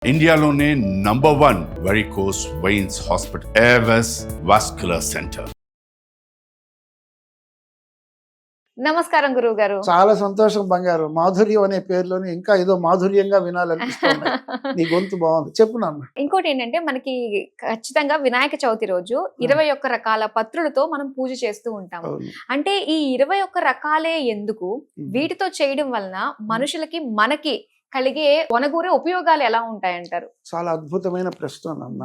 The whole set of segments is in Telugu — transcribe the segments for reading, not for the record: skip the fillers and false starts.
ఇండియాలోనే #1 varicose veins hospital Avis vascular centre. నమస్కారం గురువు గారు. చాలా సంతోషం బంగారు. మాధుర్యం అనే పేరులోనే ఇంకా ఏదో మాధుర్యంగా వినాలనిపిస్తుంది. నీ గొంతు బాగుంది, చెప్పు నాన్న. ఇంకోటి ఏంటంటే మనకి ఖచ్చితంగా వినాయక చవితి రోజు 21 రకాల పత్రులతో మనం పూజ చేస్తూ ఉంటాము. అవును. అంటే ఈ 21 రకాలే ఎందుకు, వీటితో చేయడం వలన మనుషులకి మనకి కలిగే వనగూరే ఉపయోగాలు ఎలా ఉంటాయంటారు? చాలా అద్భుతమైన ప్రశ్న నాన్న.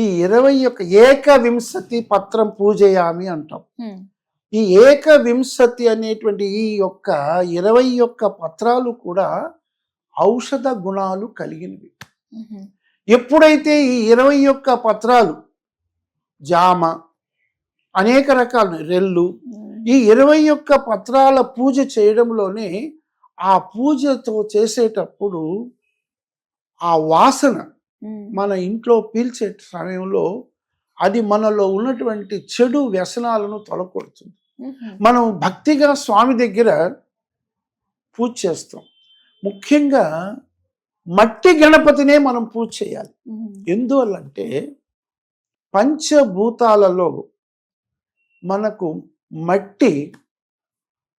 ఈ 21 ఏకవింశతి పత్రం పూజయామి అంటాం. ఈ ఏకవింశతి అనేటువంటి ఈ యొక్క 21 పత్రాలు కూడా ఔషధ గుణాలు కలిగినవి. ఎప్పుడైతే ఈ 21 పత్రాలు, జామ, అనేక రకాల రెల్లు, ఈ 21 పత్రాల పూజ చేయడంలోనే ఆ పూజతో చేసేటప్పుడు ఆ వాసన మన ఇంట్లో పీల్చే సమయంలో అది మనలో ఉన్నటువంటి చెడు వ్యసనాలను తొలగొడుతుంది. మనం భక్తిగా స్వామి దగ్గర పూజ చేస్తాం. ముఖ్యంగా మట్టి గణపతినే మనం పూజ చేయాలి. ఎందువల్లంటే పంచభూతాలలో మనకు మట్టి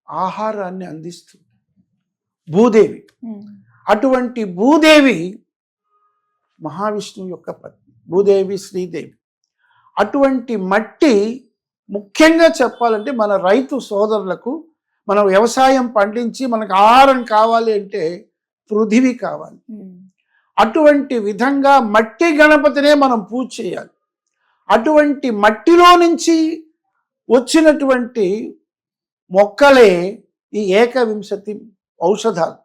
ఆహారాన్ని అందిస్తుంది. భూదేవి, అటువంటి భూదేవి మహావిష్ణువు యొక్క పత్ని. భూదేవి శ్రీదేవి. అటువంటి మట్టి ముఖ్యంగా చెప్పాలంటే మన రైతు సోదరులకు, మనం వ్యవసాయం పండించి మనకు ఆహారం కావాలి అంటే పృథివీ కావాలి. అటువంటి విధంగా మట్టి గణపతినే మనం పూజ చేయాలి. అటువంటి మట్టిలో నుంచి వచ్చినటువంటి మొక్కలే ఈ ఏకవింశతి ఔషధాలు.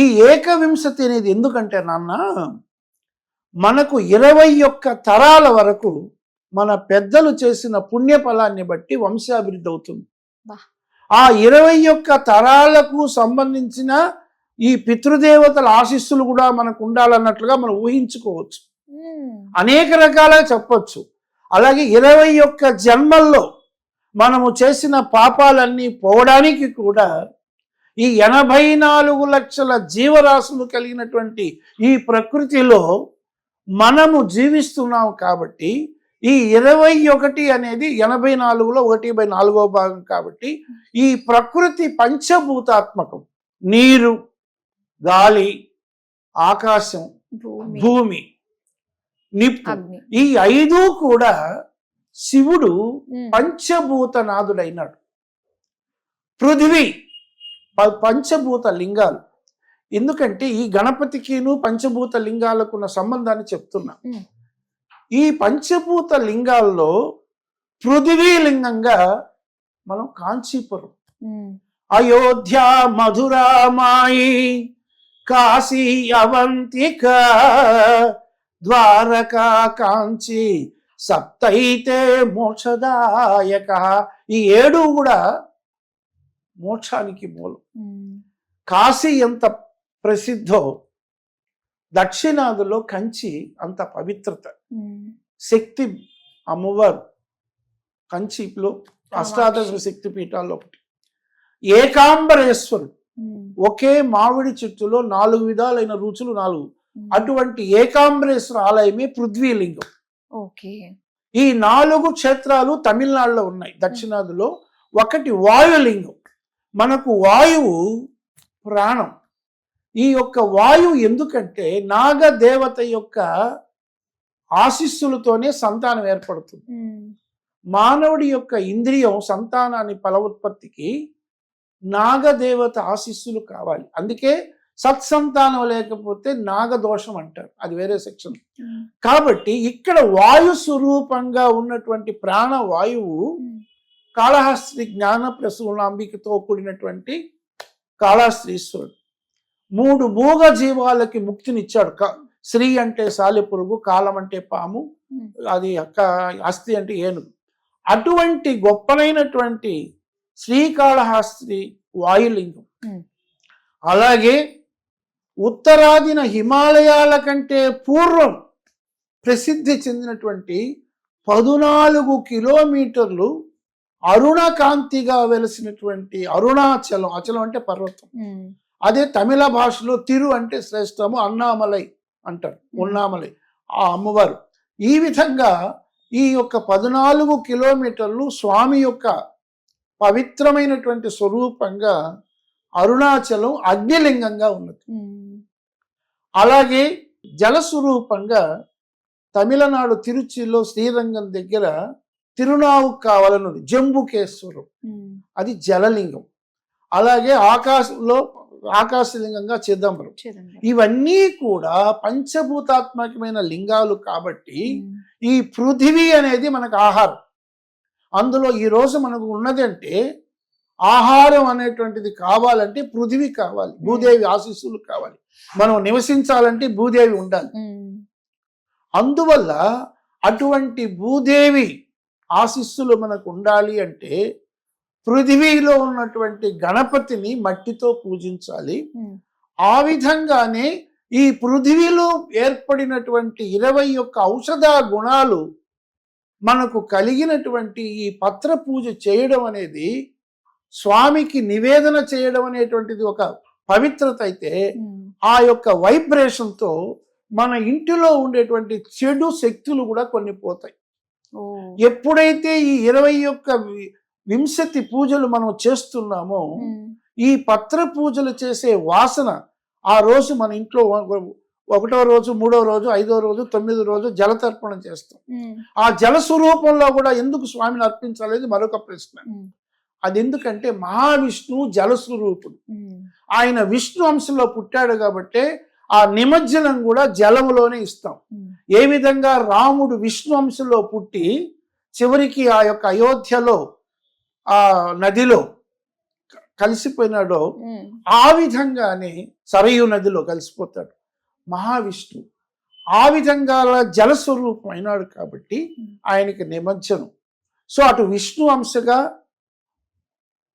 ఈ ఏకవింశతి అనేది ఎందుకంటే నాన్న, మనకు 21 తరాల వరకు మన పెద్దలు చేసిన పుణ్యఫలాన్ని బట్టి వంశాభివృద్ధి అవుతుంది. ఆ 21 తరాలకు సంబంధించిన ఈ పితృదేవతల ఆశీస్సులు కూడా మనకు ఉండాలన్నట్లుగా మనం ఊహించుకోవచ్చు. అనేక రకాలుగా చెప్పొచ్చు. అలాగే 21 జన్మల్లో మనము చేసిన పాపాలన్నీ పోవడానికి కూడా ఈ 84 లక్షల జీవరాశులు కలిగినటువంటి ఈ ప్రకృతిలో మనము జీవిస్తున్నాం. కాబట్టి ఈ 21 అనేది 84లో 1/4 భాగం. కాబట్టి ఈ ప్రకృతి పంచభూతాత్మకం. నీరు, గాలి, ఆకాశం, భూమి, నిప్పు, ఈ 5 కూడా శివుడు పంచభూతనాథుడైనాడు. పృథివీ పంచభూత లింగాలు. ఎందుకంటే ఈ గణపతికిను పంచభూత లింగాలకు ఉన్న సంబంధాన్ని చెప్తున్నా. ఈ పంచభూత లింగాల్లో పృథివీ లింగంగా మనం కాంచీపురం, అయోధ్య, మధురామాయి, కాశీ, అవంతిక, ద్వారకా, కాంచి, సప్తైతే మోక్షదాయక. ఈ 7 కూడా మోక్షానికి మూలం. కాశీ ఎంత ప్రసిద్ధో దక్షిణాదిలో కంచి అంత పవిత్రత. శక్తి అమ్మవారు కంచిలో అష్టాదశ శక్తి పీఠాల్లో ఒకటి. ఏకాంబరేశ్వరుడు, ఒకే మామిడి చెట్టులో 4 విధాలైన రుచులు 4. అటువంటి ఏకాంబరేశ్వర ఆలయమే పృథ్వీలింగం. ఈ 4 క్షేత్రాలు తమిళనాడులో ఉన్నాయి. దక్షిణాదిలో ఒకటి వాయులింగం. మనకు వాయువు ప్రాణం. ఈ యొక్క వాయువు ఎందుకంటే నాగదేవత యొక్క ఆశీస్సులతోనే సంతానం ఏర్పడుతుంది. మానవుడి యొక్క ఇంద్రియం సంతానాన్ని ఫలోత్పత్తికి నాగదేవత ఆశీస్సులు కావాలి. అందుకే సత్సంతానం లేకపోతే నాగదోషం అంటారు. అది వేరే సెక్షన్. కాబట్టి ఇక్కడ వాయు స్వరూపంగా ఉన్నటువంటి ప్రాణవాయువు కాళహస్తి జ్ఞాన ప్రసూనాంబికతో కూడినటువంటి కాళహస్తీశ్వరుడు 3 మూగ జీవాలకి ముక్తినిచ్చాడు. శ్రీ అంటే సాలెపురుగు, కాలం అంటే పాము, అది హస్తి అంటే ఏనుగు. అటువంటి గొప్పనైనటువంటి శ్రీకాళహస్తి వాయులింగం. అలాగే ఉత్తరాదిన హిమాలయాల కంటే పూర్వం ప్రసిద్ధి చెందినటువంటి 14 కిలోమీటర్లు అరుణకాంతిగా వెలిసినటువంటి అరుణాచలం. అచలం అంటే పర్వతం. అదే తమిళ భాషలో తిరు అంటే శ్రేష్టము, అన్నామలై అంటారు, ఉన్నామలై ఆ అమ్మవారు. ఈ విధంగా ఈ యొక్క 14 కిలోమీటర్లు స్వామి యొక్క పవిత్రమైనటువంటి స్వరూపంగా అరుణాచలం అగ్నిలింగంగా ఉన్నది. అలాగే జలస్వరూపంగా తమిళనాడు తిరుచిలో శ్రీరంగం దగ్గర తిరునావుక్కావలనుంది జంబుకేశ్వరం, అది జలలింగం. అలాగే ఆకాశంలో ఆకాశలింగంగా చిదంబరం. ఇవన్నీ కూడా పంచభూతాత్మకమైన లింగాలు కాబట్టి ఈ పృథివీ అనేది మనకు ఆహారం. అందులో ఈ రోజు మనకు ఉన్నది అంటే ఆహారం అనేటువంటిది కావాలంటే పృథివీ కావాలి, భూదేవి ఆశీస్సులు కావాలి. మనం నివసించాలంటే భూదేవి ఉండాలి. అందువల్ల అటువంటి భూదేవి ఆశీస్సులు మనకు ఉండాలి అంటే పృథివీలో ఉన్నటువంటి గణపతిని మట్టితో పూజించాలి. ఆ విధంగానే ఈ పృథివీలో ఏర్పడినటువంటి 21 ఔషధ గుణాలు మనకు కలిగినటువంటి ఈ పత్ర పూజ చేయడం అనేది, స్వామికి నివేదన చేయడం అనేటువంటిది ఒక పవిత్రత అయితే, ఆ యొక్క వైబ్రేషన్తో మన ఇంటిలో ఉండేటువంటి చెడు శక్తులు కూడా కొన్ని పోతాయి. ఎప్పుడైతే ఈ 21 వింశతి పూజలు మనం చేస్తున్నామో, ఈ పత్ర పూజలు చేసే వాసన ఆ రోజు మన ఇంట్లో 1వ రోజు, 3వ రోజు, 5వ రోజు, 9వ రోజు జలతర్పణం చేస్తాం. ఆ జల స్వరూపంలో కూడా ఎందుకు స్వామిని అర్పించాలనేది మరొక ప్రశ్న. అది ఎందుకంటే మహావిష్ణువు జలస్వరూపుడు, ఆయన విష్ణు అంశంలో పుట్టాడు కాబట్టి ఆ నిమజ్జనం కూడా జలములోనే ఇస్తాం. ఏ విధంగా రాముడు విష్ణు అంశంలో పుట్టి చివరికి ఆ యొక్క అయోధ్యలో ఆ నదిలో కలిసిపోయినాడో, ఆ విధంగానే సరయు నదిలో కలిసిపోతాడు మహావిష్ణువు. ఆ విధంగా జలస్వరూపం అయినాడు కాబట్టి ఆయనకి నిమజ్జనం. సో అటు విష్ణు అంశగా,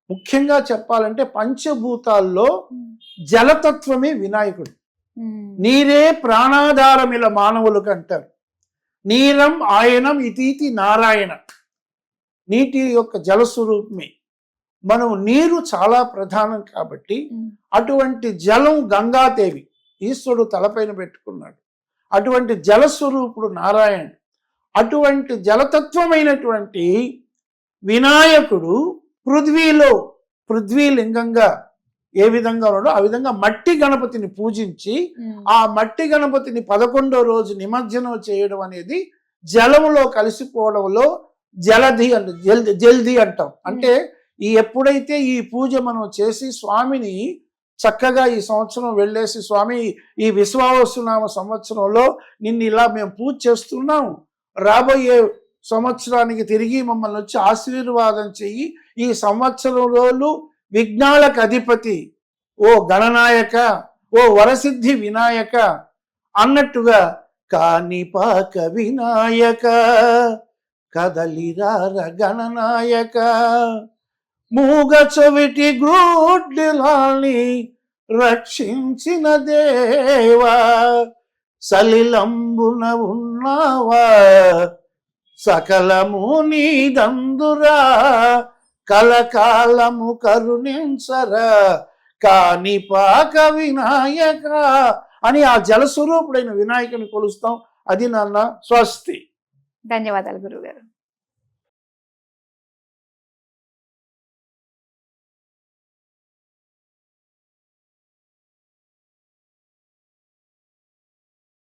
ముఖ్యంగా చెప్పాలంటే పంచభూతాల్లో జలతత్వమే వినాయకుడు. నీరే ప్రాణాధారమిల మానవులకు అంటారు. నీరం ఆయనం ఇతీతి నారాయణ, నీటి యొక్క జలస్వరూపమే. మనం నీరు చాలా ప్రధానం కాబట్టి అటువంటి జలం గంగాదేవి ఈశ్వరుడు తలపైన పెట్టుకున్నాడు. అటువంటి జలస్వరూపుడు నారాయణుడు. అటువంటి జలతత్వమైనటువంటి వినాయకుడు పృథ్వీలింగంగా ఏ విధంగా ఉన్నాడో ఆ విధంగా మట్టి గణపతిని పూజించి ఆ మట్టి గణపతిని 11వ రోజు నిమజ్జనం చేయడం అనేది జలములో కలిసిపోవడంలో జల్దీ అంటాం. అంటే ఎప్పుడైతే ఈ పూజ మనం చేసి స్వామిని చక్కగా ఈ సంవత్సరం వెళ్ళేసి, స్వామి ఈ విశ్వావసునామ సంవత్సరంలో నిన్ను ఇలా మేము పూజ చేస్తున్నాం, రాబోయే సంవత్సరానికి తిరిగి మమ్మల్ని వచ్చి ఆశీర్వాదం చెయ్యి, ఈ సంవత్సరంలో విఘ్నాలకు అధిపతి ఓ గణనాయక, ఓ వరసిద్ధి వినాయక అన్నట్టుగా కాణిపాక వినాయక కదలిరార గణనాయక మూగ చెవిటి గ్రోడ్లాని రక్షించిన దేవా సలిలంబున ఉన్నావా సకలము నీదందురా కలకాలము కరుణించరా కాణిపాక వినాయక అని ఆ జలస్వరూపుడైన వినాయకుని కొలుస్తాం. అది నాన్న స్వస్తి. ధన్యవాదాలు గురువు గారు.